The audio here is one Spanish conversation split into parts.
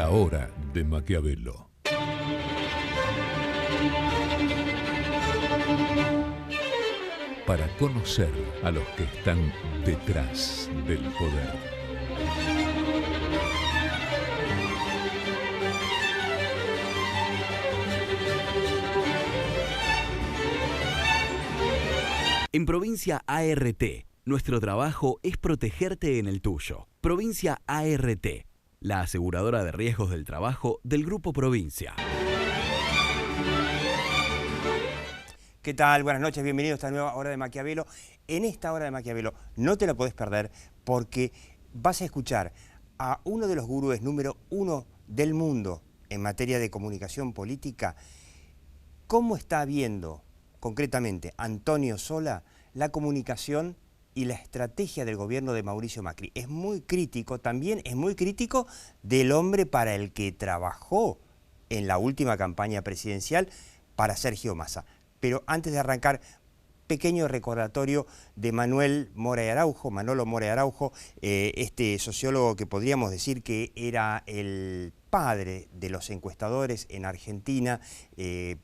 La hora de Maquiavelo. Para conocer a los que están detrás del poder. En Provincia ART, nuestro trabajo es protegerte en el tuyo. Provincia ART, la aseguradora de riesgos del trabajo del Grupo Provincia. ¿Qué tal? Buenas noches, bienvenidos a esta nueva hora de Maquiavelo. En esta hora de Maquiavelo no te la podés perder porque vas a escuchar a uno de los gurúes número 1 del mundo en materia de comunicación política, cómo está viendo concretamente Antonio Sola la comunicación y la estrategia del gobierno de Mauricio Macri. Es muy crítico, también es muy crítico del hombre para el que trabajó en la última campaña presidencial para Sergio Massa. Pero antes de arrancar, pequeño recordatorio de Manolo Mora y Araujo, este sociólogo que podríamos decir que era el padre de los encuestadores en Argentina,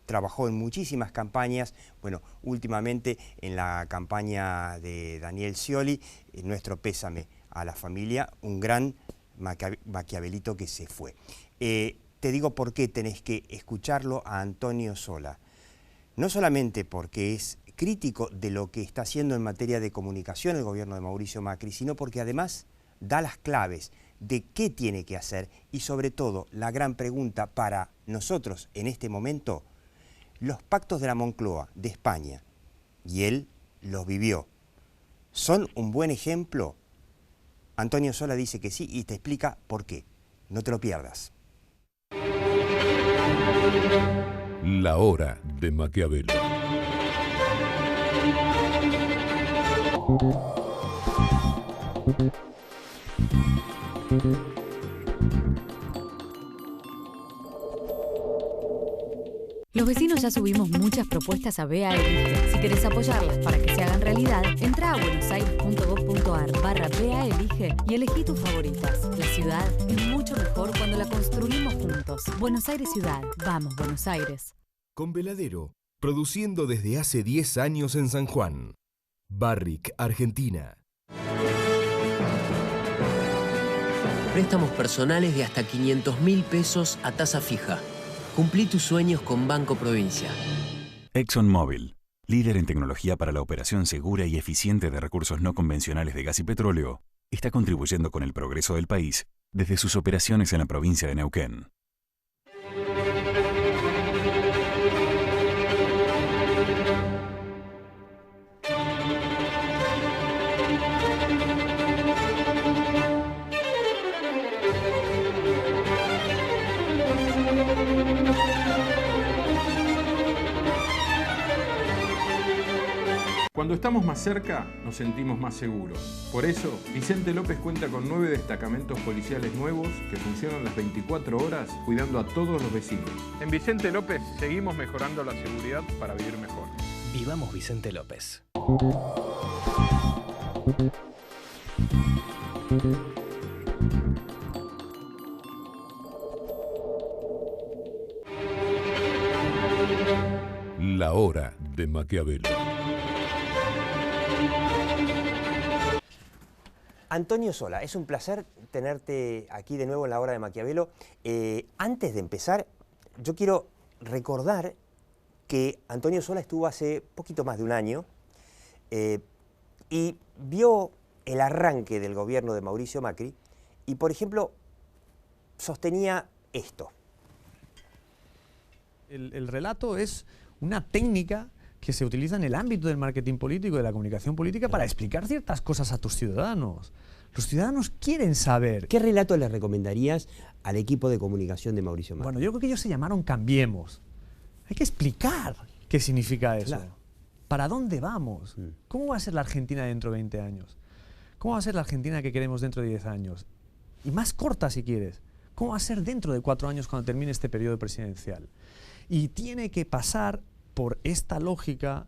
trabajó en muchísimas campañas, bueno, últimamente en la campaña de Daniel Scioli, nuestro pésame a la familia, un gran maquiavelito que se fue. Te digo por qué tenés que escucharlo a Antonio Sola. No solamente porque es crítico de lo que está haciendo en materia de comunicación el gobierno de Mauricio Macri, sino porque además da las claves de qué tiene que hacer y sobre todo la gran pregunta para nosotros en este momento, los pactos de la Moncloa de España, y él los vivió, ¿son un buen ejemplo? Antonio Sola dice que sí y te explica por qué. No te lo pierdas. La hora de Maquiavelo. Los vecinos ya subimos muchas propuestas a BA Elige. Si querés apoyarlas para que se hagan realidad, entra a buenosaires.gov.ar/BA Elige y elegí tus favoritas. La ciudad es mucho mejor cuando la construimos juntos. Buenos Aires Ciudad. Vamos, Buenos Aires. Con Veladero, produciendo desde hace 10 años en San Juan. Barrick, Argentina. Préstamos personales de hasta 500.000 pesos a tasa fija. Cumplí tus sueños con Banco Provincia. ExxonMobil, líder en tecnología para la operación segura y eficiente de recursos no convencionales de gas y petróleo, está contribuyendo con el progreso del país desde sus operaciones en la provincia de Neuquén. Cuando estamos más cerca, nos sentimos más seguros. Por eso, Vicente López cuenta con 9 destacamentos policiales nuevos que funcionan las 24 horas cuidando a todos los vecinos. En Vicente López seguimos mejorando la seguridad para vivir mejor. Vivamos Vicente López. La hora de Maquiavelo. Antonio Sola, es un placer tenerte aquí de nuevo en la hora de Maquiavelo. Antes de empezar, yo quiero recordar que Antonio Sola estuvo hace poquito más de un año y vio el arranque del gobierno de Mauricio Macri y, por ejemplo, sostenía esto. El relato es una técnica que se utiliza en el ámbito del marketing político, de la comunicación política, para explicar ciertas cosas a tus ciudadanos. Los ciudadanos quieren saber. ¿Qué relato le recomendarías al equipo de comunicación de Mauricio Macri? Bueno, yo creo que ellos se llamaron Cambiemos. Hay que explicar qué significa eso. Claro. ¿Para dónde vamos? ¿Cómo va a ser la Argentina dentro de 20 años? ¿Cómo va a ser la Argentina que queremos dentro de 10 años? Y más corta si quieres. ¿Cómo va a ser dentro de 4 años cuando termine este periodo presidencial? Y tiene que pasar por esta lógica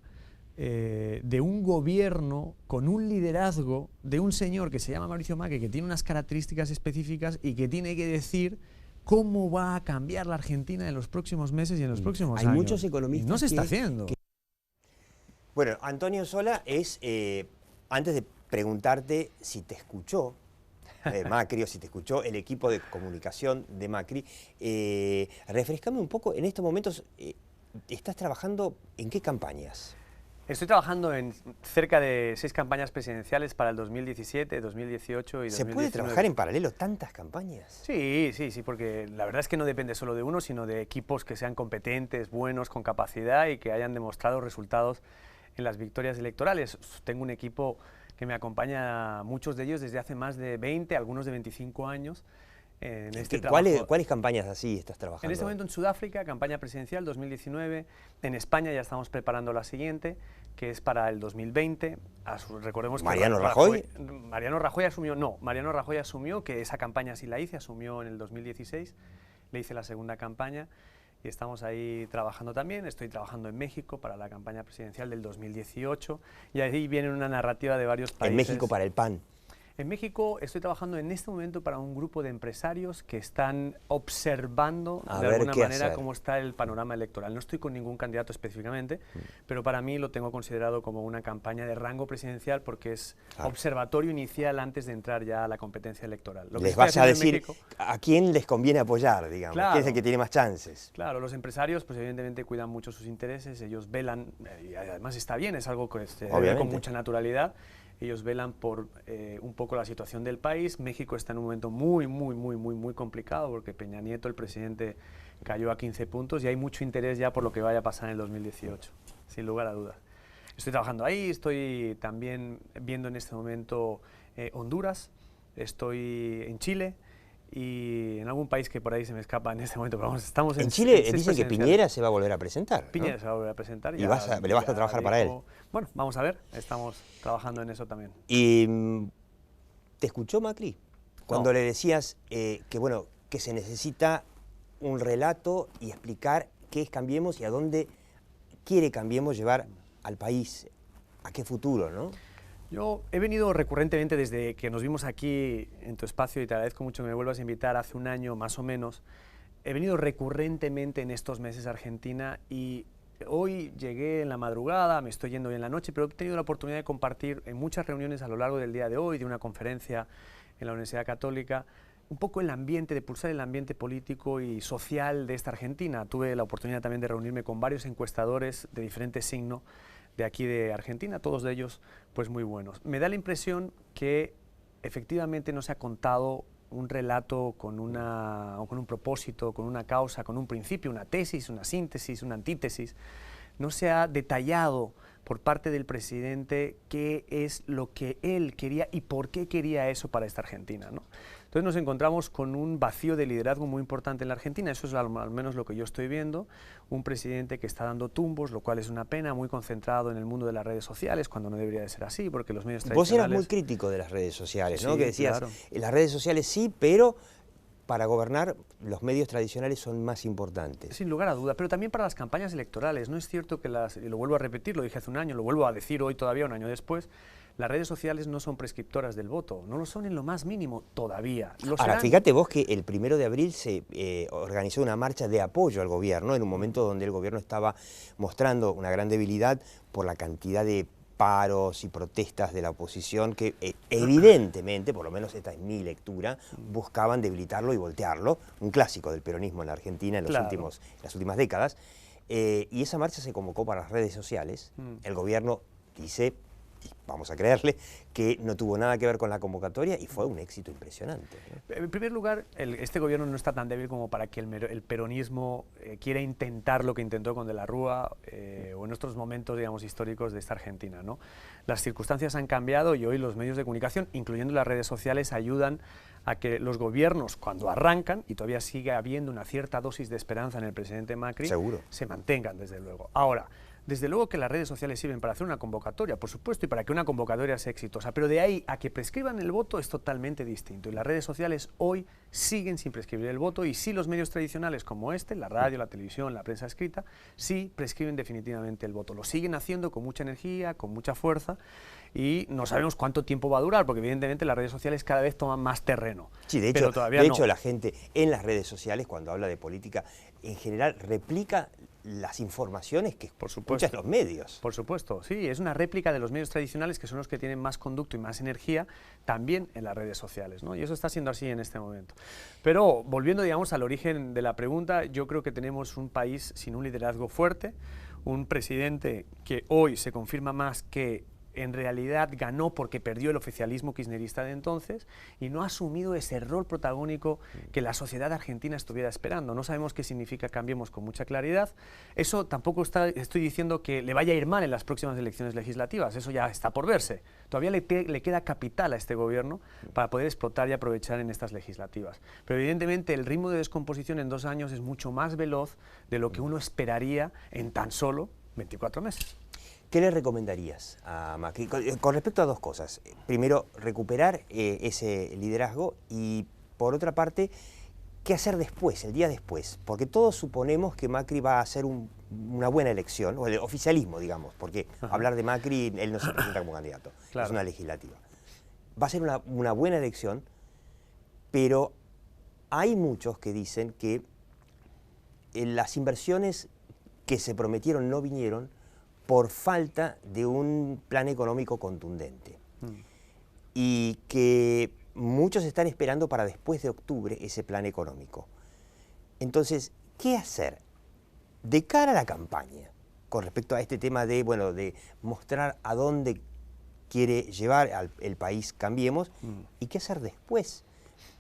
de un gobierno con un liderazgo de un señor que se llama Mauricio Macri, que tiene unas características específicas y que tiene que decir ¿Cómo va a cambiar la Argentina en los próximos meses y en los próximos años? Hay muchos economistas y no se está haciendo. Bueno, Antonio Sola es, antes de preguntarte si te escuchó Macri o si te escuchó el equipo de comunicación de Macri, refrescame un poco, en estos momentos, ¿estás trabajando en qué campañas? Estoy trabajando en cerca de 6 campañas presidenciales para el 2017, 2018 y 2019. ¿Se puede trabajar en paralelo tantas campañas? Sí, porque la verdad es que no depende solo de uno, sino de equipos que sean competentes, buenos, con capacidad y que hayan demostrado resultados en las victorias electorales. Tengo un equipo que me acompaña, muchos de ellos desde hace más de 20, algunos de 25 años. En este ¿Cuáles campañas así estás trabajando? En este momento en Sudáfrica, campaña presidencial 2019. En España ya estamos preparando la siguiente, que es para el 2020. Recordemos que ¿Mariano Rajoy? Mariano Rajoy asumió, no, Mariano Rajoy asumió que esa campaña sí la hice, asumió en el 2016, le hice la segunda campaña y estamos ahí trabajando también. Estoy trabajando en México para la campaña presidencial del 2018 y ahí viene una narrativa de varios países. En México para el PAN. En México estoy trabajando en este momento para un grupo de empresarios que están observando de alguna manera cómo está el panorama electoral. No estoy con ningún candidato específicamente, pero para mí lo tengo considerado como una campaña de rango presidencial porque es observatorio inicial antes de entrar ya a la competencia electoral. Les vas a decir a quién les conviene apoyar, digamos, quién es el que tiene más chances. Claro, los empresarios pues evidentemente cuidan mucho sus intereses, ellos velan, y además está bien, es algo que se ve con mucha naturalidad. Ellos velan por un poco la situación del país. México está en un momento muy complicado porque Peña Nieto, el presidente, cayó a 15 puntos y hay mucho interés ya por lo que vaya a pasar en el 2018, sin lugar a dudas. Estoy trabajando ahí, estoy también viendo en este momento Honduras, estoy en Chile y en algún país que por ahí se me escapa en este momento, pero vamos, estamos en Chile dicen que Piñera se va a volver a presentar, ¿no? Piñera se va a volver a presentar. ¿Y le vas a trabajar para él? Bueno, vamos a ver, estamos trabajando en eso también. ¿Y te escuchó Macri? Cuando le decías que se necesita un relato y explicar qué es Cambiemos y a dónde quiere Cambiemos llevar al país, a qué futuro, ¿no? Yo he venido recurrentemente desde que nos vimos aquí en tu espacio y te agradezco mucho que me vuelvas a invitar hace un año más o menos. He venido recurrentemente en estos meses a Argentina y hoy llegué en la madrugada, me estoy yendo hoy en la noche, pero he tenido la oportunidad de compartir en muchas reuniones a lo largo del día de hoy, de una conferencia en la Universidad Católica, un poco el ambiente, de pulsar el ambiente político y social de esta Argentina. Tuve la oportunidad también de reunirme con varios encuestadores de diferentes signos de aquí de Argentina, todos de ellos pues muy buenos. Me da la impresión que efectivamente no se ha contado un relato con un propósito, con una causa, con un principio, una tesis, una síntesis, una antítesis. No se ha detallado por parte del presidente qué es lo que él quería y por qué quería eso para esta Argentina, ¿no? Entonces nos encontramos con un vacío de liderazgo muy importante en la Argentina, eso es al menos lo que yo estoy viendo, un presidente que está dando tumbos, lo cual es una pena, muy concentrado en el mundo de las redes sociales, cuando no debería de ser así, porque los medios tradicionales... Vos eras muy crítico de las redes sociales, ¿no? Sí, que decías, claro. Las redes sociales sí, pero para gobernar los medios tradicionales son más importantes. Sin lugar a duda, pero también para las campañas electorales. No es cierto que y lo vuelvo a repetir, lo dije hace un año, lo vuelvo a decir hoy todavía, un año después, las redes sociales no son prescriptoras del voto, no lo son en lo más mínimo todavía. Ahora, fíjate vos que el 1 de abril se organizó una marcha de apoyo al gobierno, en un momento donde el gobierno estaba mostrando una gran debilidad por la cantidad de paros y protestas de la oposición que evidentemente, por lo menos esta es mi lectura, buscaban debilitarlo y voltearlo, un clásico del peronismo en la Argentina en las últimas décadas, y esa marcha se convocó para las redes sociales. El gobierno dice, y vamos a creerle, que no tuvo nada que ver con la convocatoria y fue un éxito impresionante, ¿no? En primer lugar, este gobierno no está tan débil como para que el peronismo quiera intentar lo que intentó con De la Rúa o en otros momentos, digamos, históricos de esta Argentina, ¿no? Las circunstancias han cambiado y hoy los medios de comunicación, incluyendo las redes sociales, ayudan a que los gobiernos, cuando arrancan, y todavía sigue habiendo una cierta dosis de esperanza en el presidente Macri, seguro, se mantengan, desde luego. Ahora, Desde luego que las redes sociales sirven para hacer una convocatoria, por supuesto, y para que una convocatoria sea exitosa, pero de ahí a que prescriban el voto es totalmente distinto. Y las redes sociales hoy siguen sin prescribir el voto, y sí los medios tradicionales como este, la radio, la televisión, la prensa escrita, sí prescriben definitivamente el voto. Lo siguen haciendo con mucha energía, con mucha fuerza, y no sabemos cuánto tiempo va a durar, porque evidentemente las redes sociales cada vez toman más terreno. Sí, de hecho, la gente en las redes sociales, cuando habla de política, en general replica las informaciones que escuchan los medios. Por supuesto, sí, es una réplica de los medios tradicionales, que son los que tienen más conducto y más energía también en las redes sociales, ¿no? Y eso está siendo así en este momento. Pero volviendo, digamos, al origen de la pregunta, yo creo que tenemos un país sin un liderazgo fuerte, un presidente que hoy se confirma más que en realidad ganó porque perdió el oficialismo kirchnerista de entonces y no ha asumido ese rol protagónico que la sociedad argentina estuviera esperando. No sabemos qué significa Cambiemos con mucha claridad. Eso tampoco estoy diciendo que le vaya a ir mal en las próximas elecciones legislativas, eso ya está por verse. Todavía le queda capital a este gobierno para poder explotar y aprovechar en estas legislativas. Pero evidentemente el ritmo de descomposición en 2 años es mucho más veloz de lo que uno esperaría en tan solo 24 meses. ¿Qué le recomendarías a Macri? Con respecto a 2 cosas. Primero, recuperar ese liderazgo y, por otra parte, ¿qué hacer después, el día después? Porque todos suponemos que Macri va a hacer una buena elección, o el oficialismo, digamos, porque hablar de Macri, él no se presenta como candidato, es una legislativa. Va a ser una buena elección, pero hay muchos que dicen que las inversiones que se prometieron no vinieron por falta de un plan económico contundente. Y que muchos están esperando para después de octubre ese plan económico. Entonces, ¿qué hacer de cara a la campaña con respecto a este tema de, bueno, de mostrar a dónde quiere llevar el país Cambiemos y qué hacer después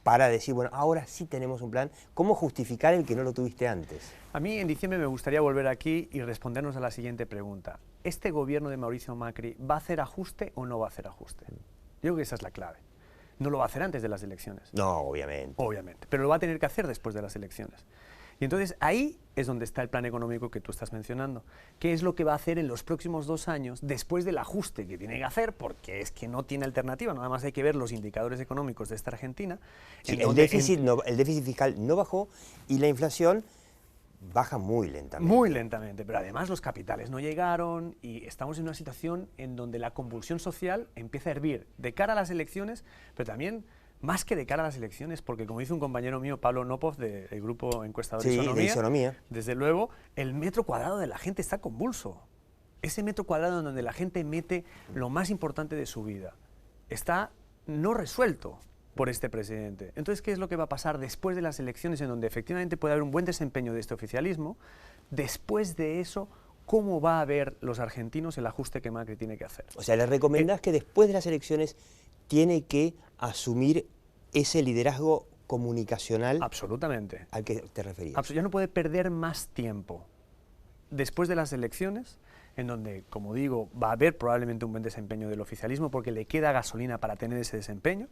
para decir, bueno, ahora sí tenemos un plan? ¿Cómo justificar el que no lo tuviste antes? A mí en diciembre me gustaría volver aquí y respondernos a la siguiente pregunta. ¿Este gobierno de Mauricio Macri va a hacer ajuste o no va a hacer ajuste? Yo creo que esa es la clave. No lo va a hacer antes de las elecciones. No, obviamente. Obviamente, pero lo va a tener que hacer después de las elecciones. Y entonces ahí es donde está el plan económico que tú estás mencionando. ¿Qué es lo que va a hacer en los próximos 2 años después del ajuste que tiene que hacer? Porque es que no tiene alternativa, nada más hay que ver los indicadores económicos de esta Argentina. Sí, el déficit fiscal no bajó y la inflación baja muy lentamente. Muy lentamente, pero además los capitales no llegaron y estamos en una situación en donde la convulsión social empieza a hervir de cara a las elecciones, pero también más que de cara a las elecciones, porque como dice un compañero mío, Pablo Nopov, del grupo encuestador de Isonomía, desde luego, el metro cuadrado de la gente está convulso. Ese metro cuadrado en donde la gente mete lo más importante de su vida está no resuelto por este presidente. Entonces, ¿qué es lo que va a pasar después de las elecciones, en donde efectivamente puede haber un buen desempeño de este oficialismo? Después de eso, ¿cómo va a ver los argentinos el ajuste que Macri tiene que hacer? O sea, ¿le recomendás que después de las elecciones tiene que asumir ese liderazgo comunicacional? Absolutamente. ¿Al que te referías? Ya no puede perder más tiempo. Después de las elecciones, en donde, como digo, va a haber probablemente un buen desempeño del oficialismo porque le queda gasolina para tener ese desempeño,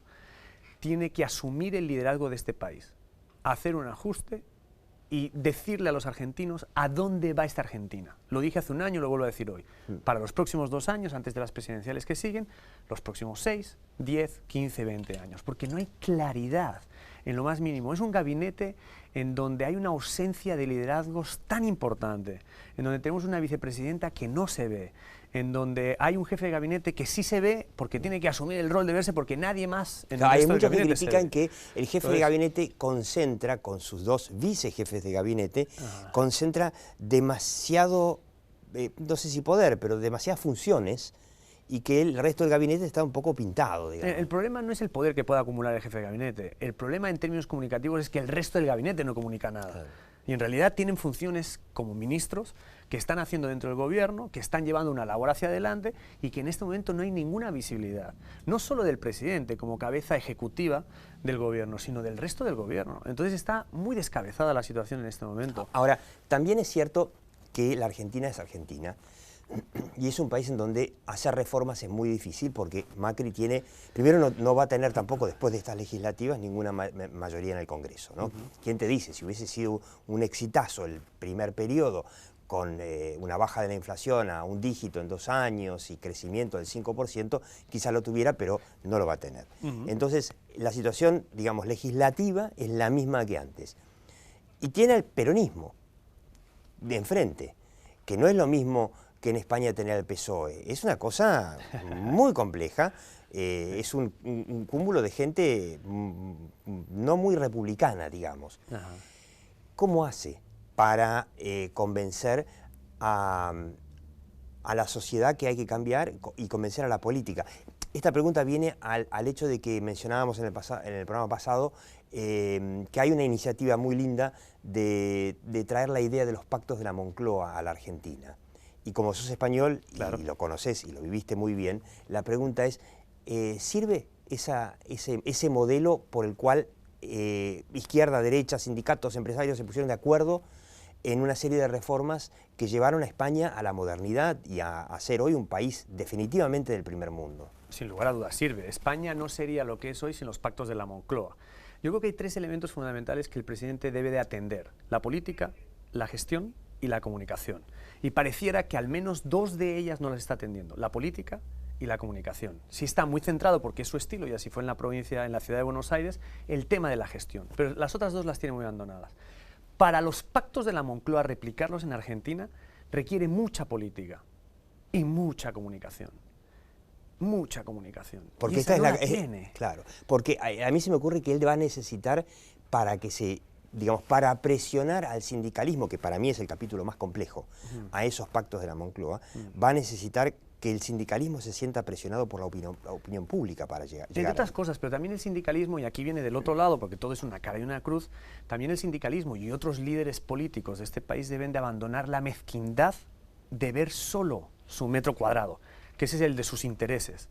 tiene que asumir el liderazgo de este país, hacer un ajuste y decirle a los argentinos a dónde va esta Argentina. Lo dije hace un año, lo vuelvo a decir hoy. Para los próximos 2 años, antes de las presidenciales que siguen, los próximos 6, 10, 15, 20 años. Porque no hay claridad en lo más mínimo. Es un gabinete en donde hay una ausencia de liderazgos tan importante, en donde tenemos una vicepresidenta que no se ve, en donde hay un jefe de gabinete que sí se ve porque tiene que asumir el rol de verse porque nadie más en el hay resto del muchos que gabinete critican que el jefe de gabinete concentra, con sus 2 vicejefes de gabinete, concentra demasiado, no sé si poder, pero demasiadas funciones, y que el resto del gabinete está un poco pintado, digamos. El problema no es el poder que pueda acumular el jefe de gabinete. El problema en términos comunicativos es que el resto del gabinete no comunica nada. Claro. Y en realidad tienen funciones como ministros que están haciendo dentro del gobierno, que están llevando una labor hacia adelante y que en este momento no hay ninguna visibilidad. No solo del presidente como cabeza ejecutiva del gobierno, sino del resto del gobierno. Entonces está muy descabezada la situación en este momento. Ahora, también es cierto que la Argentina es Argentina. Y es un país en donde hacer reformas es muy difícil porque Macri tiene, primero no va a tener tampoco después de estas legislativas ninguna mayoría en el Congreso, ¿no? ¿Quién te dice? Si hubiese sido un exitazo el primer periodo con una baja de la inflación a un dígito en 2 años y crecimiento del 5%, quizá lo tuviera, pero no lo va a tener. Entonces, la situación, digamos, legislativa es la misma que antes. Y tiene el peronismo de enfrente, que no es lo mismo que en España tener el PSOE. Es una cosa muy compleja, es un cúmulo de gente no muy republicana, digamos. ¿Cómo hace para convencer a la sociedad que hay que cambiar y convencer a la política? Esta pregunta viene al hecho de que mencionábamos en el programa pasado que hay una iniciativa muy linda de traer la idea de los pactos de la Moncloa a la Argentina. Y como sos español, y lo conoces y lo viviste muy bien, la pregunta es, ¿sirve ese modelo por el cual izquierda, derecha, sindicatos, empresarios se pusieron de acuerdo en una serie de reformas que llevaron a España a la modernidad y a ser hoy un país definitivamente del primer mundo? Sin lugar a dudas sirve. España no sería lo que es hoy sin los pactos de la Moncloa. Yo creo que hay 3 elementos fundamentales que el presidente debe de atender: la política, la gestión y la comunicación. Y pareciera que al menos 2 de ellas no las está atendiendo: la política y la comunicación. Sí está muy centrado, porque es su estilo, y así fue en la provincia, en la ciudad de Buenos Aires, el tema de la gestión. Pero las otras 2 las tiene muy abandonadas. Para los pactos de la Moncloa, replicarlos en Argentina requiere mucha política y mucha comunicación. Mucha comunicación. Porque y esta es la tiene. Claro, porque a mí se me ocurre que él va a necesitar para que digamos, para presionar al sindicalismo, que para mí es el capítulo más complejo, a esos pactos de la Moncloa, va a necesitar que el sindicalismo se sienta presionado por la opinión pública para llegar. Entre otras cosas, pero también el sindicalismo, y aquí viene del otro lado, porque todo es una cara y una cruz, también el sindicalismo y otros líderes políticos de este país deben de abandonar la mezquindad de ver solo su metro cuadrado, que ese es el de sus intereses.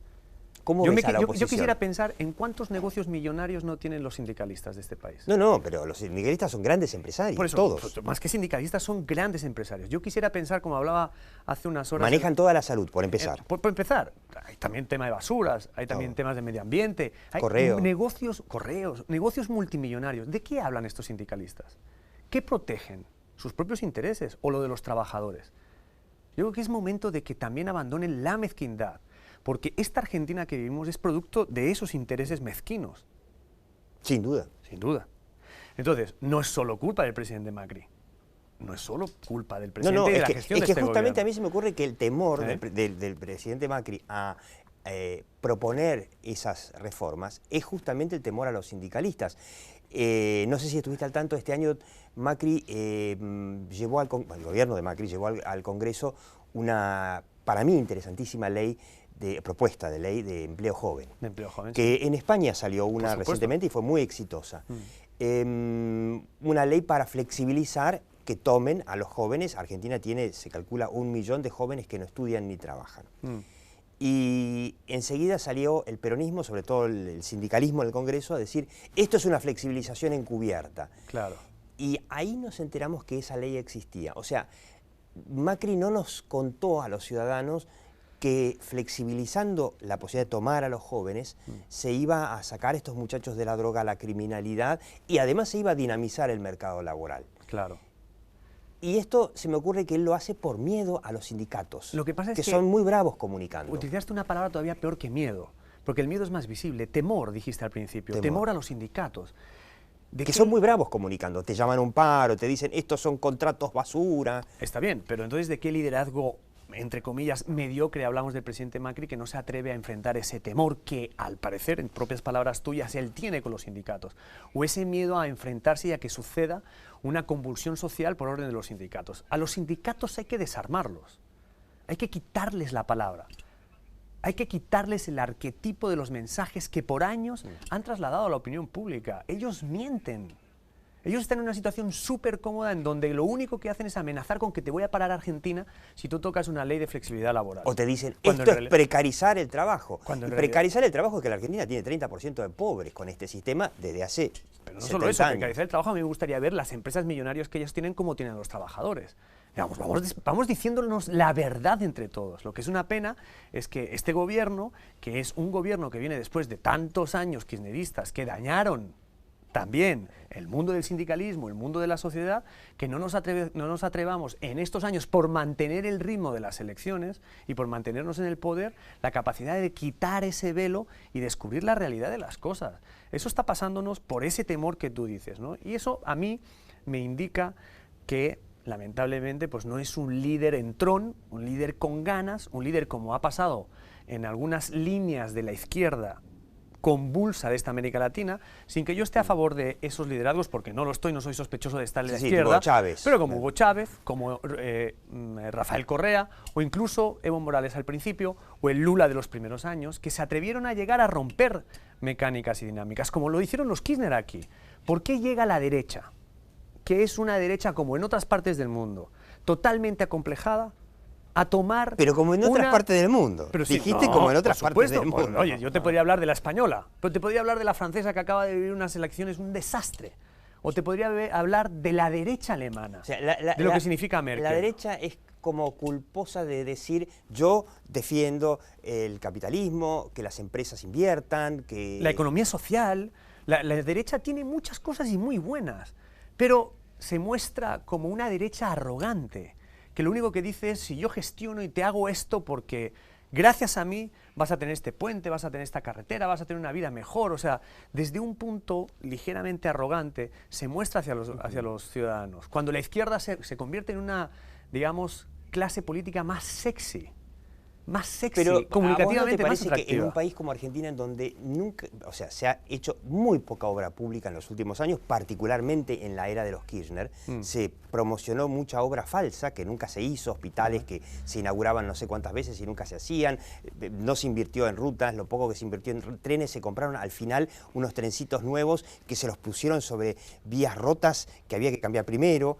¿Cómo ves a la oposición? Yo quisiera pensar en cuántos negocios millonarios no tienen los sindicalistas de este país. No, pero los sindicalistas son grandes empresarios, por eso, todos. Más que sindicalistas, son grandes empresarios. Yo quisiera pensar, como hablaba hace unas horas... Manejan toda la salud, por empezar. Por empezar, hay también tema de basuras, hay también temas de medio ambiente, hay negocios multimillonarios. ¿De qué hablan estos sindicalistas? ¿Qué protegen? ¿Sus propios intereses o lo de los trabajadores? Yo creo que es momento de que también abandonen la mezquindad, porque esta Argentina que vivimos es producto de esos intereses mezquinos. Sin duda. Sin duda. Entonces, no es solo culpa del presidente Macri, no es solo culpa del presidente y de la gestión de este gobierno. Justamente a mí se me ocurre que el temor del presidente Macri a proponer esas reformas es justamente el temor a los sindicalistas. No sé si estuviste al tanto, este año Macri llevó el gobierno de Macri llevó al Congreso una, para mí, interesantísima propuesta de ley de empleo joven. De empleo joven, que en España salió una recientemente y fue muy exitosa. Una ley para flexibilizar que tomen a los jóvenes. Argentina tiene, se calcula, 1 millón de jóvenes que no estudian ni trabajan. Y enseguida salió el peronismo, sobre todo el sindicalismo en el Congreso, a decir, esto es una flexibilización encubierta. Claro. Y ahí nos enteramos que esa ley existía. O sea, Macri no nos contó a los ciudadanos que flexibilizando la posibilidad de tomar a los jóvenes se iba a sacar a estos muchachos de la droga, la criminalidad, y además se iba a dinamizar el mercado laboral. Claro. Y esto se me ocurre que él lo hace por miedo a los sindicatos, lo que pasa es que son muy bravos comunicando. Utilizaste una palabra todavía peor que miedo, porque el miedo es más visible. Temor, dijiste al principio, temor a los sindicatos. Que son muy bravos comunicando, te llaman a un paro, te dicen estos son contratos basura. Está bien, pero entonces ¿de qué liderazgo, entre comillas, mediocre hablamos del presidente Macri, que no se atreve a enfrentar ese temor que, al parecer, en propias palabras tuyas, él tiene con los sindicatos? O ese miedo a enfrentarse y a que suceda una convulsión social por orden de los sindicatos. A los sindicatos hay que desarmarlos, hay que quitarles la palabra. Hay que quitarles el arquetipo de los mensajes que por años han trasladado a la opinión pública. Ellos mienten. Ellos están en una situación súper cómoda en donde lo único que hacen es amenazar con que te voy a parar a Argentina si tú tocas una ley de flexibilidad laboral. O te dicen, esto es precarizar el trabajo. Precarizar el trabajo es que la Argentina tiene 30% de pobres con este sistema desde hace Pero no solo eso, precarizar el trabajo, a mí me gustaría ver las empresas millonarias que ellos tienen como tienen los trabajadores. Vamos diciéndonos la verdad entre todos. Lo que es una pena es que este gobierno, que es un gobierno que viene después de tantos años kirchneristas que dañaron también el mundo del sindicalismo, el mundo de la sociedad, que no nos atrevamos en estos años, por mantener el ritmo de las elecciones y por mantenernos en el poder, la capacidad de quitar ese velo y descubrir la realidad de las cosas. Eso está pasándonos por ese temor que tú dices, ¿no? Y eso a mí me indica que lamentablemente pues no es un líder entrón, un líder con ganas, un líder como ha pasado en algunas líneas de la izquierda convulsa de esta América Latina, sin que yo esté a favor de esos liderazgos, porque no lo estoy, no soy sospechoso de estar en la izquierda, Hugo Chávez. pero como Hugo Chávez, como Rafael Correa, o incluso Evo Morales al principio, o el Lula de los primeros años, que se atrevieron a llegar a romper mecánicas y dinámicas, como lo hicieron los Kirchner aquí. ¿Por qué llega la derecha, que es una derecha como en otras partes del mundo, totalmente acomplejada, a tomar... Pero como en otras partes del mundo. Pero sí, dijiste no, como en otras por partes supuesto. del mundo. Oye, yo te podría hablar de la española, pero te podría hablar de la francesa que acaba de vivir unas elecciones, un desastre. O te podría hablar de la derecha alemana, O sea, de lo que significa Merkel. La derecha es como culposa de decir, yo defiendo el capitalismo, que las empresas inviertan, que... La economía social. La derecha tiene muchas cosas y muy buenas, pero se muestra como una derecha arrogante, que lo único que dice es, si yo gestiono y te hago esto porque gracias a mí vas a tener este puente, vas a tener esta carretera, vas a tener una vida mejor. O sea, desde un punto ligeramente arrogante se muestra hacia los ciudadanos. Cuando la izquierda se convierte en una, digamos, clase política más sexy, Pero comunicativamente ¿a vos más no te parece atractiva? que en un país como Argentina, en donde nunca, o sea, se ha hecho muy poca obra pública en los últimos años, particularmente en la era de los Kirchner, se promocionó mucha obra falsa que nunca se hizo, hospitales que se inauguraban no sé cuántas veces y nunca se hacían, no se invirtió en rutas, lo poco que se invirtió en trenes, se compraron al final unos trencitos nuevos que se los pusieron sobre vías rotas que había que cambiar primero,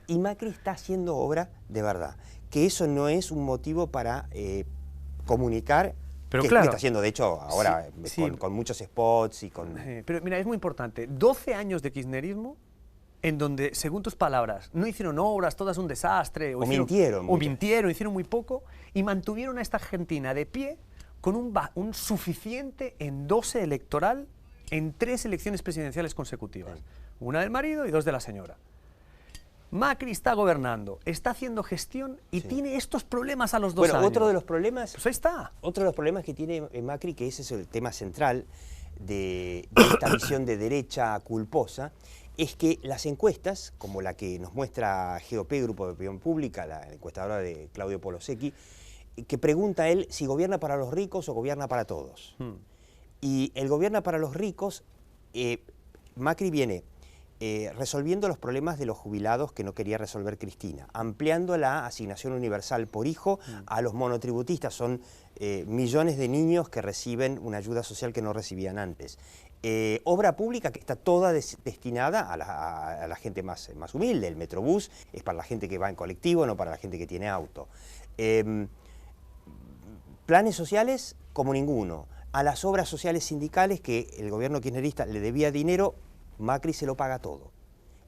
y Macri está haciendo obra de verdad. Que eso no es un motivo para comunicar, pero que claro, está haciendo de hecho ahora con muchos spots y con... Pero mira, es muy importante, 12 años de kirchnerismo en donde, según tus palabras, no hicieron obras, todas un desastre, o mintieron, hicieron muy poco, y mantuvieron a esta Argentina de pie con un suficiente endoce electoral en 3 elecciones presidenciales consecutivas, una del marido y 2 de la señora. Macri está gobernando, está haciendo gestión y tiene estos problemas a los 2 años. Otro de los problemas... Pues ahí está. Otro de los problemas que tiene Macri, que ese es el tema central de esta visión de derecha culposa, es que las encuestas, como la que nos muestra GOP, Grupo de Opinión Pública, la encuestadora de Claudio Polosecchi, que pregunta a él si gobierna para los ricos o gobierna para todos. Y el gobierna para los ricos, Macri viene... resolviendo los problemas de los jubilados que no quería resolver Cristina, ampliando la asignación universal por hijo a los monotributistas, son millones de niños que reciben una ayuda social que no recibían antes. Obra pública que está toda destinada a la gente más humilde, el Metrobús es para la gente que va en colectivo, no para la gente que tiene auto. Planes sociales como ninguno, a las obras sociales sindicales que el gobierno kirchnerista le debía dinero, Macri se lo paga todo.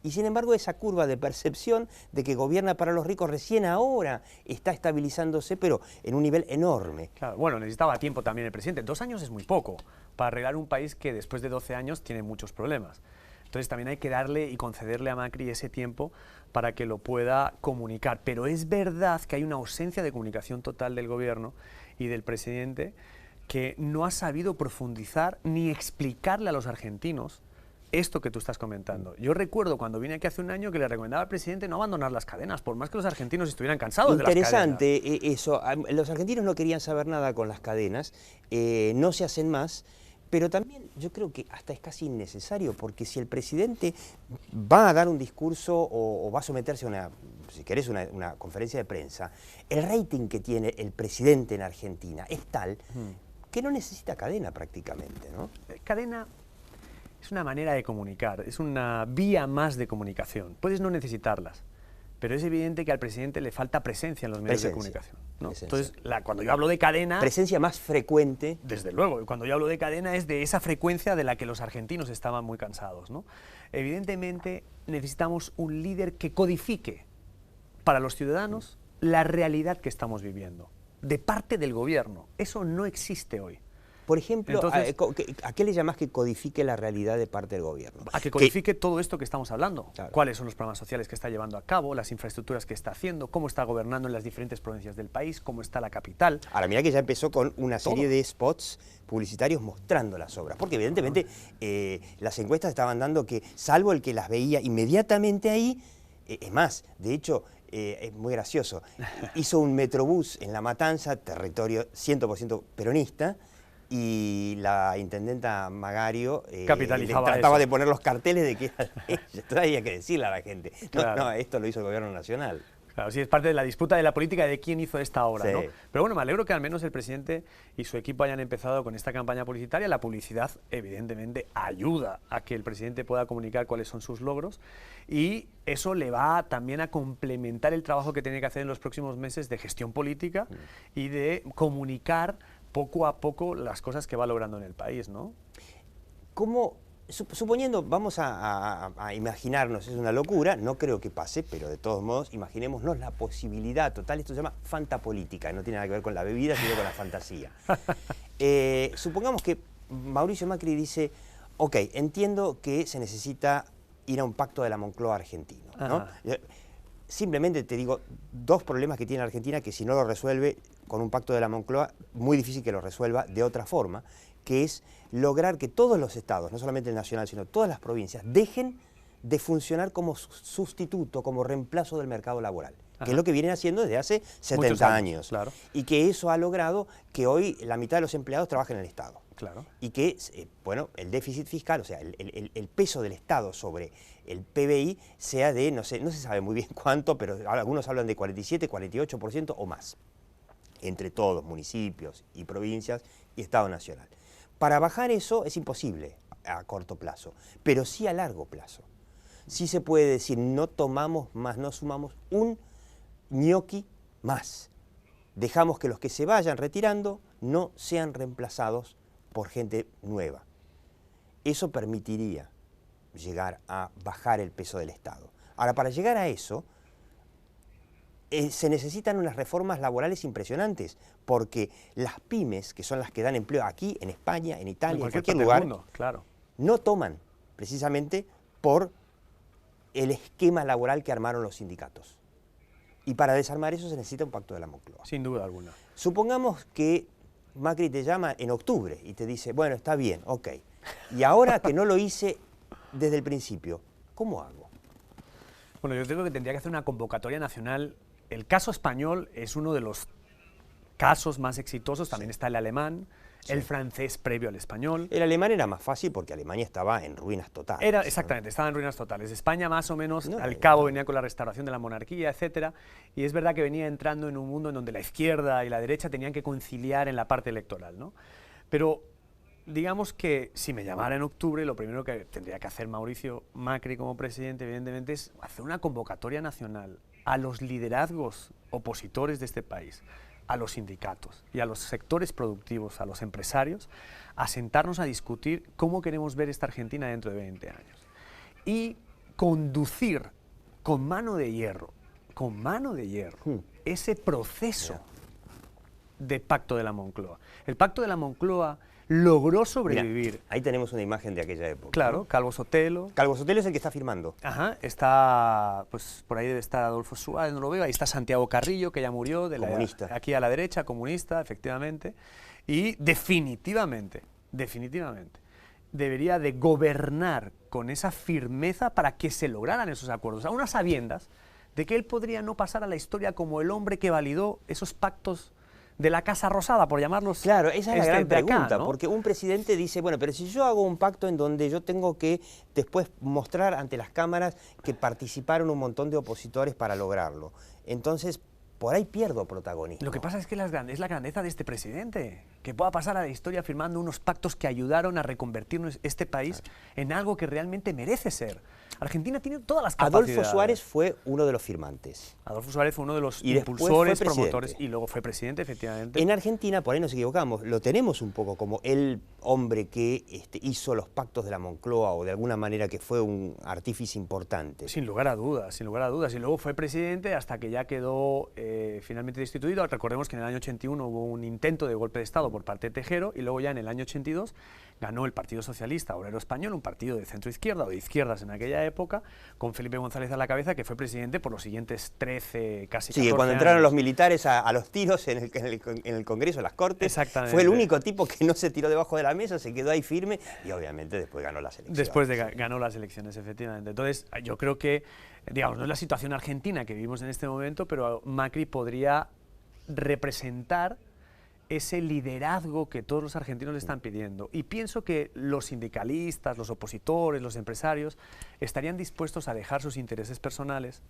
Y sin embargo esa curva de percepción de que gobierna para los ricos recién ahora está estabilizándose, pero en un nivel enorme. Claro, bueno, necesitaba tiempo también el presidente. 2 años es muy poco para arreglar un país que después de 12 años tiene muchos problemas. Entonces también hay que darle y concederle a Macri ese tiempo para que lo pueda comunicar. Pero es verdad que hay una ausencia de comunicación total del gobierno y del presidente que no ha sabido profundizar ni explicarle a los argentinos esto que tú estás comentando. Yo recuerdo cuando vine aquí hace un año que le recomendaba al presidente no abandonar las cadenas, por más que los argentinos estuvieran cansados de las cadenas. Interesante eso. Los argentinos no querían saber nada con las cadenas, no se hacen más, pero también yo creo que hasta es casi innecesario, porque si el presidente va a dar un discurso o va a someterse a una, si querés, una conferencia de prensa, el rating que tiene el presidente en Argentina es tal que no necesita cadena prácticamente, ¿no? Cadena es una manera de comunicar, es una vía más de comunicación. Puedes no necesitarlas, pero es evidente que al presidente le falta presencia en los medios de comunicación, ¿no? Entonces, cuando yo hablo de cadena... Presencia más frecuente. Desde luego, cuando yo hablo de cadena es de esa frecuencia de la que los argentinos estaban muy cansados, ¿no? Evidentemente necesitamos un líder que codifique para los ciudadanos la realidad que estamos viviendo, de parte del gobierno. Eso no existe hoy. Por ejemplo, Entonces, ¿a qué le llamás que codifique la realidad de parte del gobierno? A que codifique todo esto que estamos hablando. Claro. Cuáles son los programas sociales que está llevando a cabo, las infraestructuras que está haciendo, cómo está gobernando en las diferentes provincias del país, cómo está la capital. Ahora, mira que ya empezó con una serie de spots publicitarios mostrando las obras, porque evidentemente las encuestas estaban dando que, salvo el que las veía inmediatamente ahí, es más, de hecho, es muy gracioso, hizo un metrobús en La Matanza, territorio 100% peronista, y la intendenta Magario trataba de poner los carteles de que era ella. Esto había que decirle a la gente. No, Claro. no, esto lo hizo el gobierno nacional. Claro, sí, es parte de la disputa de la política de quién hizo esta obra, Sí. ¿no? Pero bueno, me alegro que al menos el presidente y su equipo hayan empezado con esta campaña publicitaria. La publicidad, evidentemente, ayuda a que el presidente pueda comunicar cuáles son sus logros y eso le va también a complementar el trabajo que tiene que hacer en los próximos meses de gestión política y de comunicar poco a poco las cosas que va logrando en el país, ¿no? ¿Cómo, suponiendo, vamos a imaginarnos, es una locura, no creo que pase, pero de todos modos, imaginémonos la posibilidad total, esto se llama fantapolítica, no tiene nada que ver con la bebida, sino con la fantasía. Supongamos que Mauricio Macri dice, ok, entiendo que se necesita ir a un pacto de la Moncloa argentino, ¿no? Simplemente te digo, dos problemas que tiene Argentina que si no lo resuelve con un pacto de la Moncloa, muy difícil que lo resuelva de otra forma, que es lograr que todos los estados, no solamente el nacional, sino todas las provincias, dejen de funcionar como sustituto, como reemplazo del mercado laboral, que es lo que vienen haciendo desde hace 70 años. Claro. Y que eso ha logrado que hoy la mitad de los empleados trabajen en el Estado. Claro. Y que, bueno, el déficit fiscal, o sea, el peso del Estado sobre el PBI sea de, no se sabe muy bien cuánto, pero algunos hablan de 47, 48% o más, entre todos, municipios y provincias y Estado Nacional. Para bajar eso es imposible a corto plazo, pero sí a largo plazo. Sí se puede decir, no tomamos más, no sumamos un ñoqui más. Dejamos que los que se vayan retirando no sean reemplazados por gente nueva. Eso permitiría llegar a bajar el peso del Estado. Ahora, para llegar a eso, se necesitan unas reformas laborales impresionantes, porque las pymes, que son las que dan empleo aquí, en España, en Italia, en cualquier lugar, claro, no toman precisamente por el esquema laboral que armaron los sindicatos. Y para desarmar eso se necesita un pacto de la Moncloa. Sin duda alguna. Supongamos que Macri te llama en octubre y te dice, bueno, está bien, ok. Y ahora que no lo hice desde el principio, ¿cómo hago? Bueno, yo creo que tendría que hacer una convocatoria nacional. El caso español es uno de los casos más exitosos, también está el alemán, el francés previo al español. El alemán era más fácil porque Alemania estaba en ruinas totales. Exactamente, estaba en ruinas totales. España más o menos, al cabo venía con la restauración de la monarquía, etcétera, y es verdad que venía entrando en un mundo en donde la izquierda y la derecha tenían que conciliar en la parte electoral, ¿no? Pero digamos que si me llamara en octubre, lo primero que tendría que hacer Mauricio Macri como presidente, evidentemente, es hacer una convocatoria nacional a los liderazgos opositores de este país, a los sindicatos y a los sectores productivos, a los empresarios, a sentarnos a discutir cómo queremos ver esta Argentina dentro de 20 años. Y conducir con mano de hierro, ese proceso de Pacto de la Moncloa. El Pacto de la Moncloa logró sobrevivir. Mira, ahí tenemos una imagen de aquella época. Claro, ¿no? Calvo Sotelo. Calvo Sotelo es el que está firmando. Ajá, está, pues por ahí debe estar Adolfo Suárez, no lo veo, ahí está Santiago Carrillo, que ya murió, comunista. Aquí a la derecha, comunista, efectivamente, y definitivamente, debería de gobernar con esa firmeza para que se lograran esos acuerdos, a unas sabiendas de que él podría no pasar a la historia como el hombre que validó esos pactos de la Casa Rosada, por llamarlos. Claro, esa es la gran pregunta, acá, ¿no? porque un presidente dice, bueno, pero si yo hago un pacto en donde yo tengo que después mostrar ante las cámaras que participaron un montón de opositores para lograrlo, entonces por ahí pierdo protagonismo. Lo que pasa es que es la grandeza de este presidente, que pueda pasar a la historia firmando unos pactos que ayudaron a reconvertir este país en algo que realmente merece ser. Argentina tiene todas las capacidades. Adolfo Suárez fue uno de los firmantes. Adolfo Suárez fue uno de los Y después impulsores, fue presidente. promotores, y luego fue presidente, efectivamente. En Argentina, por ahí nos equivocamos, lo tenemos un poco como el hombre que hizo los pactos de la Moncloa o de alguna manera que fue un artífice importante. Sin lugar a dudas, sin lugar a dudas. Y luego fue presidente hasta que ya quedó finalmente destituido. Recordemos que en el año 81 hubo un intento de golpe de Estado por parte de Tejero y luego ya en el año 82 ganó el Partido Socialista Obrero Español, un partido de centro-izquierda o de izquierdas en aquella época, con Felipe González a la cabeza, que fue presidente por los siguientes 13, casi 14 Sí, cuando años. entraron los militares a los tiros en el Congreso, en las Cortes, Exactamente. fue el único tipo que no se tiró debajo de la mesa, se quedó ahí firme y obviamente después ganó las elecciones. Después ganó las elecciones, efectivamente. Entonces, yo creo que, digamos, no es la situación argentina que vivimos en este momento, pero Macri podría representar ese liderazgo que todos los argentinos le están pidiendo. Y pienso que los sindicalistas, los opositores, los empresarios estarían dispuestos a dejar sus intereses personales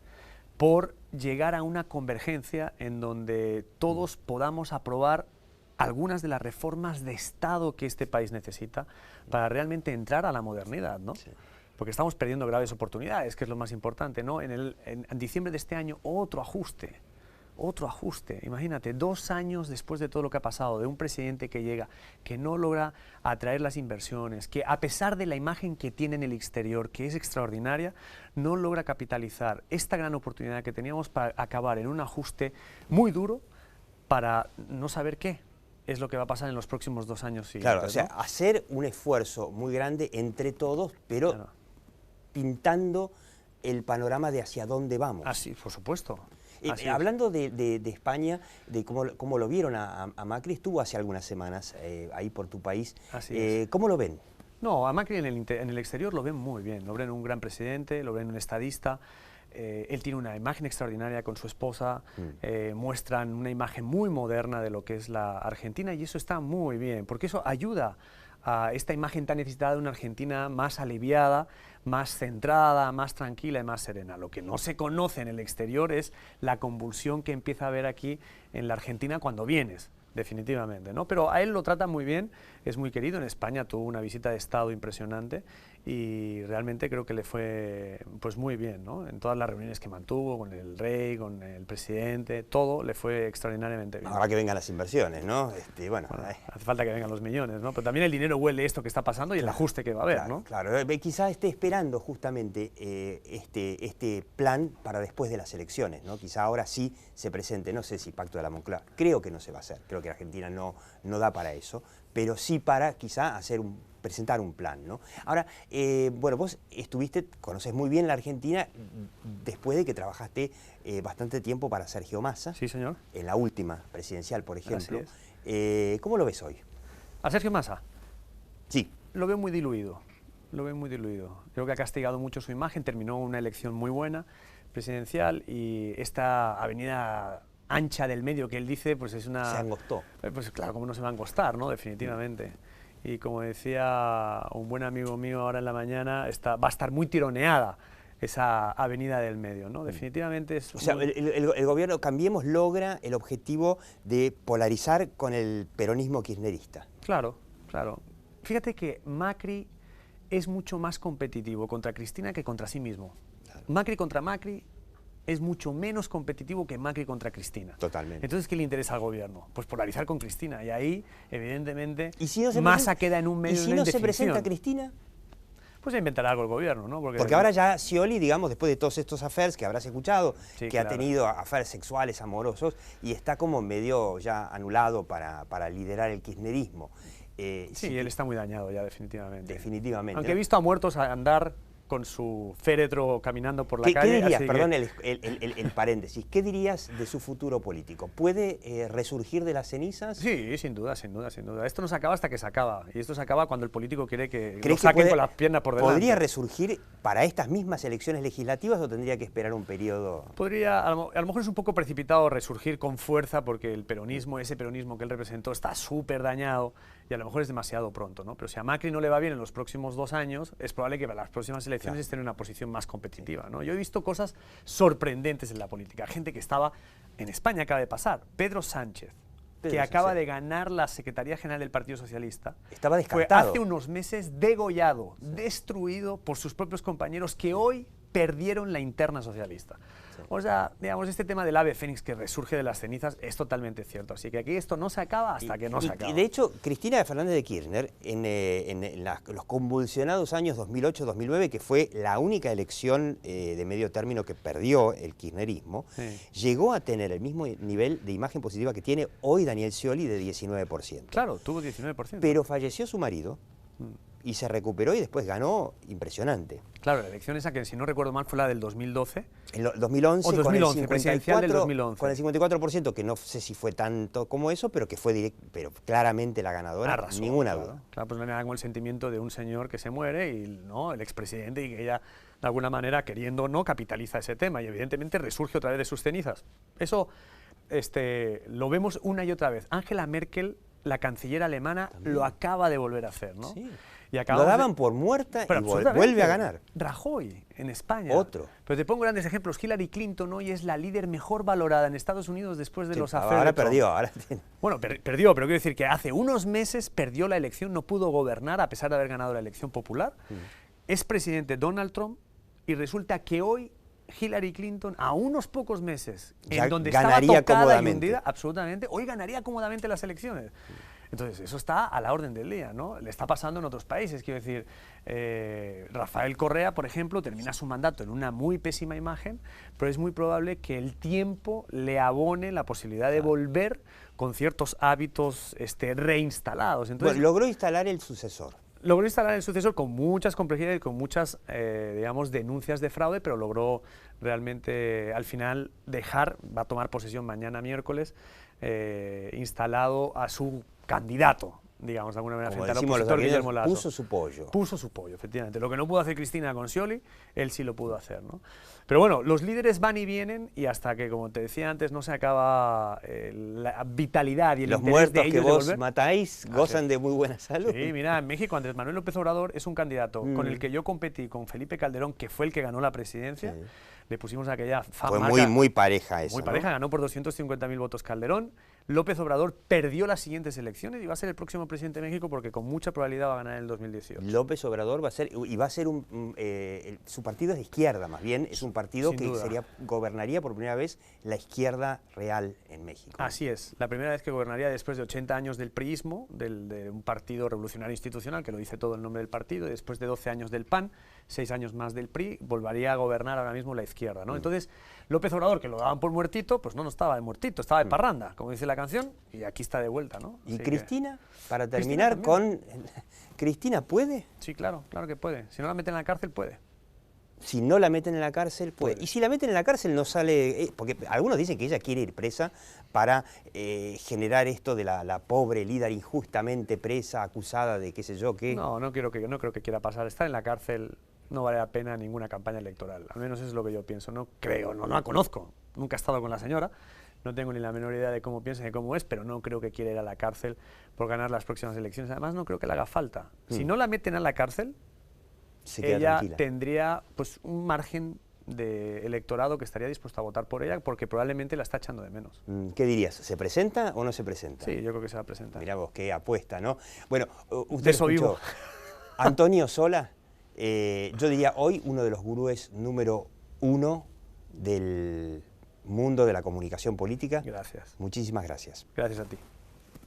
por llegar a una convergencia en donde todos podamos aprobar algunas de las reformas de Estado que este país necesita para realmente entrar a la modernidad, ¿no? Sí. Porque estamos perdiendo graves oportunidades, que es lo más importante, ¿no? En diciembre de este año, otro ajuste. Imagínate, 2 años después de todo lo que ha pasado, de un presidente que llega, que no logra atraer las inversiones, que a pesar de la imagen que tiene en el exterior, que es extraordinaria, no logra capitalizar esta gran oportunidad que teníamos para acabar en un ajuste muy duro para no saber qué es lo que va a pasar en los próximos 2 años siguientes. Claro, o sea, ¿no? hacer un esfuerzo muy grande entre todos, pero claro, pintando el panorama de hacia dónde vamos. Así, por supuesto. Hablando de España, de cómo lo vieron a Macri, estuvo hace algunas semanas ahí por tu país. ¿Cómo lo ven? No, a Macri en el exterior lo ven muy bien, lo ven un gran presidente, lo ven un estadista. Él tiene una imagen extraordinaria con su esposa, muestran una imagen muy moderna de lo que es la Argentina y eso está muy bien, porque eso ayuda a esta imagen tan necesitada de una Argentina más aliviada, más centrada, más tranquila y más serena. Lo que no se conoce en el exterior es la convulsión que empieza a haber aquí en la Argentina cuando vienes, definitivamente, ¿no? Pero a él lo trata muy bien, es muy querido. En España tuvo una visita de Estado impresionante y realmente creo que le fue pues muy bien, ¿no? En todas las reuniones que mantuvo con el rey, con el presidente, todo le fue extraordinariamente bien. Ahora que vengan las inversiones, ¿no? Bueno, hace falta que vengan los millones, ¿no? Pero también el dinero huele esto que está pasando y el ajuste que va a haber, claro, ¿no? Claro, quizás esté esperando justamente este plan para después de las elecciones, ¿no? Quizá ahora sí se presente, no sé si Pacto de la Moncloa, creo que no se va a hacer, creo que Argentina no da para eso, pero sí para quizá presentar un plan, ¿no? Ahora, bueno, vos conoces muy bien la Argentina después de que trabajaste bastante tiempo para Sergio Massa. Sí, señor. En la última presidencial, por ejemplo. Así es. ¿Cómo lo ves hoy? ¿A Sergio Massa? Sí. Lo veo muy diluido. Creo que ha castigado mucho su imagen, terminó una elección muy buena, presidencial, y esta avenida ancha del medio que él dice, pues es una... Se angostó. Pues claro, cómo no se va a angostar, ¿no? Definitivamente. Y como decía un buen amigo mío ahora en la mañana, va a estar muy tironeada esa avenida del medio, ¿no? Definitivamente es... O sea, el gobierno Cambiemos logra el objetivo de polarizar con el peronismo kirchnerista. Claro, claro. Fíjate que Macri es mucho más competitivo contra Cristina que contra sí mismo. Claro. Macri contra Macri es mucho menos competitivo que Macri contra Cristina. Totalmente. Entonces, ¿qué le interesa al gobierno? Pues polarizar con Cristina. Y ahí, evidentemente, ¿Y si no Massa queda en un medio de ¿Y si no se presenta Cristina? Pues inventará algo el gobierno, ¿no? Porque ahora ya Scioli, digamos, después de todos estos affairs que habrás escuchado, sí, que ha tenido affairs sexuales, amorosos, y está como medio ya anulado para liderar el kirchnerismo. Sí, él está muy dañado ya, definitivamente. Definitivamente. Aunque he visto a muertos andar con su féretro caminando por la calle. ¿Qué dirías, perdón el paréntesis, qué dirías de su futuro político? ¿Puede resurgir de las cenizas? Sí, sin duda. Esto no se acaba hasta que se acaba, y esto se acaba cuando el político quiere que lo saquen con las piernas por delante. ¿Podría resurgir para estas mismas elecciones legislativas o tendría que esperar un periodo? Podría, a lo mejor es un poco precipitado resurgir con fuerza porque el peronismo, ese peronismo que él representó, está súper dañado y a lo mejor es demasiado pronto, ¿no? Pero si a Macri no le va bien en los próximos 2 años, es probable que para las próximas elecciones esté en una posición más competitiva, ¿no? Yo he visto cosas sorprendentes en la política, gente que estaba en España, acaba de pasar, Pedro Sánchez, que acaba de ganar la Secretaría General del Partido Socialista, estaba fue descartado. hace unos meses degollado, destruido por sus propios compañeros que hoy perdieron la interna socialista. O sea, digamos, este tema del ave fénix que resurge de las cenizas es totalmente cierto. Así que aquí esto no se acaba hasta que no se acaba. Y de hecho, Cristina Fernández de Kirchner, en los convulsionados años 2008-2009, que fue la única elección de medio término que perdió el kirchnerismo, llegó a tener el mismo nivel de imagen positiva que tiene hoy Daniel Scioli, de 19%. Claro, tuvo 19%. Pero falleció su marido y se recuperó y después ganó impresionante. Claro, la elección esa que, si no recuerdo mal, fue la del 2012. En 2011, o 2011, con el presidencial del 2011. Con el 54%, que no sé si fue tanto como eso, pero que fue pero claramente la ganadora, Arrasó, ninguna claro. duda. Claro, pues no me da como el sentimiento de un señor que se muere y ¿no? el expresidente, y que ella, de alguna manera, queriendo o no, capitaliza ese tema y evidentemente resurge otra vez de sus cenizas. Eso lo vemos una y otra vez. Angela Merkel, la canciller alemana, lo acaba de volver a hacer, ¿no? Sí. Y lo daban por muerta y vuelve a ganar. Rajoy, en España. Otro. Pero te pongo grandes ejemplos. Hillary Clinton hoy es la líder mejor valorada en Estados Unidos después de los affaires. Ahora perdió. Bueno, perdió, pero quiero decir que hace unos meses perdió la elección, no pudo gobernar a pesar de haber ganado la elección popular. Es presidente Donald Trump y resulta que hoy Hillary Clinton, a unos pocos meses, en donde estaba tocada y hundida, absolutamente, hoy ganaría cómodamente las elecciones. Entonces, eso está a la orden del día, ¿no? Le está pasando en otros países, quiero decir, Rafael Correa, por ejemplo, termina su mandato en una muy pésima imagen, pero es muy probable que el tiempo le abone la posibilidad de volver con ciertos hábitos reinstalados. Entonces, bueno, logró instalar el sucesor. Logró instalar el sucesor con muchas complejidades y con muchas, digamos, denuncias de fraude, pero logró realmente, al final, va a tomar posesión mañana miércoles, instalado a su candidato, digamos, de alguna manera, Como frente al decimos opositor los Guillermo Lasso. puso su pollo. Puso su pollo, efectivamente. Lo que no pudo hacer Cristina con Scioli, él sí lo pudo hacer, ¿no? Pero bueno, los líderes van y vienen y hasta que, como te decía antes, no se acaba la vitalidad y el los interés muertos de ellos que de vos volver. matáis gozan de muy buena salud. Sí, mira, en México Andrés Manuel López Obrador es un candidato con el que yo competí con Felipe Calderón, que fue el que ganó la presidencia. Le pusimos aquella Fue marca, muy pareja eso. muy pareja, ¿no? Ganó por 250.000 votos Calderón. López Obrador perdió las siguientes elecciones y va a ser el próximo presidente de México porque con mucha probabilidad va a ganar en el 2018. López Obrador va a ser, su partido es de izquierda más bien, es un partido Sin que duda. gobernaría por primera vez la izquierda real en México. Así es, la primera vez que gobernaría después de 80 años del priismo, de un partido revolucionario institucional, que lo dice todo el nombre del partido, y después de 12 años del PAN, 6 años más del PRI, volvería a gobernar ahora mismo la izquierda, ¿no? Entonces, López Obrador, que lo daban por muertito, pues no estaba de muertito, estaba de parranda, como dice la canción, y aquí está de vuelta, ¿no? ¿Y Así Cristina? Para Cristina terminar con... ¿Cristina puede? Sí, claro que puede. Si no la meten en la cárcel, puede. Si no la meten en la cárcel, puede. Y si la meten en la cárcel no sale... porque algunos dicen que ella quiere ir presa para generar esto de la pobre líder injustamente presa, acusada de qué sé yo qué. No creo que quiera pasar. Estar en la cárcel no vale la pena ninguna campaña electoral. Al menos eso es lo que yo pienso. No creo, no la conozco. Nunca he estado con la señora. No tengo ni la menor idea de cómo piensa ni cómo es, pero no creo que quiera ir a la cárcel por ganar las próximas elecciones. Además, no creo que le haga falta. Si no la meten a la cárcel, ella tendría pues un margen de electorado que estaría dispuesto a votar por ella porque probablemente la está echando de menos. ¿Qué dirías? ¿Se presenta o no se presenta? Sí, yo creo que se va a presentar. Mirá vos, qué apuesta, ¿no? Bueno, usted de eso escuchó. vivo. Antonio Sola, yo diría hoy uno de los gurúes número 1 del mundo de la comunicación política. Gracias. Muchísimas gracias. Gracias a ti.